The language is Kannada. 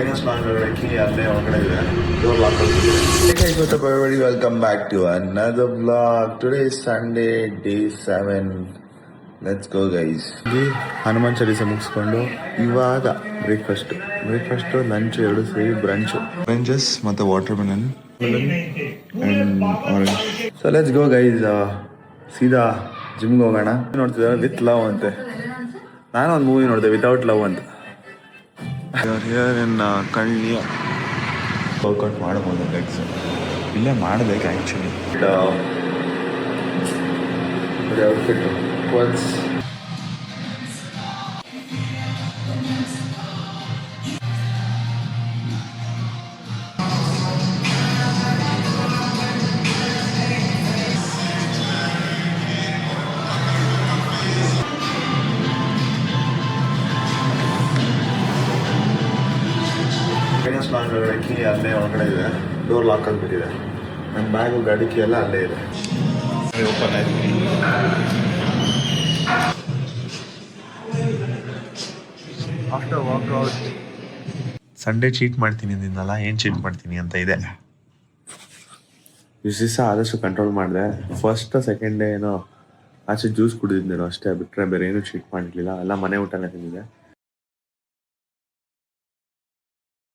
Hey, what's up everybody? Welcome back to another vlog. Today is Sunday, day 7. Let's go guys. Hanuman Chalisa ಮುಗಿಸ್ಕೊಂಡು ಇವಾಗ ಬ್ರೇಕ್ಫಾಸ್ಟ್ ಲಂಚ್ ಎರಡು ಸೇರಿ ಬ್ರಂಚಸ್ ಮತ್ತು water melon and orange. So let's go guys. ಸೀದಾ ಜಿಮ್ಗೆ ಹೋಗೋಣ. ನೋಡ್ತಿದ್ದಾರೆ ವಿತ್ ಲವ್ ಅಂತೆ. ನಾನು ಒಂದು ಮೂವಿ ನೋಡಿದೆ ವಿತೌಟ್ ಲವ್ ಅಂತ. ಹಿಯರ್ ಇನ್ ಕಳ್ಳಿ ವರ್ಕೌಟ್ ಮಾಡ್ಬೋದು ಲೆಗ್ಸ್. ಇಲ್ಲೇ ಮಾಡಬೇಕು ಆ್ಯಕ್ಚುಲಿ. ಔಟ್ಫಿಟ್ ಒನ್ಸ್ ಕೀ ಅಲ್ಲೇ ಒಳಗಡೆ ಇದೆ. ಡೋರ್ ಲಾಕ್ ಆಗಿಬಿಟ್ಟಿದೆ. ನನ್ನ ಬ್ಯಾಗು ಗಾಡಿ ಕೀ ಎಲ್ಲ ಅಲ್ಲೇ ಇದೆ. ಓಪನ್ ಆಯ್ತು. ಆಫ್ಟರ್ ವರ್ಕೌಟ್ ಸಂಡೇ ಚೀಟ್ ಮಾಡ್ತೀನಿ ಅಂದಿದ್ನಲ್ಲ, ಏನು ಚೀಟ್ ಮಾಡ್ತೀನಿ ಅಂತ ಇದೆ. ಇಷ್ಟು ದಿವಸ ಆದಷ್ಟು ಕಂಟ್ರೋಲ್ ಮಾಡಿದೆ. ಫಸ್ಟ್ ಸೆಕೆಂಡ್ ಡೇ ಏನೋ ಆಚೆ ಜ್ಯೂಸ್ ಕುಡಿದಿದ್ದೇನೋ ಅಷ್ಟೇ, ಬಿಟ್ಟರೆ ಬೇರೆ ಏನೂ ಚೀಟ್ ಮಾಡಿರಲಿಲ್ಲ. ಎಲ್ಲ ಮನೆ ಊಟನೇ ತಿಂದಿದೆ.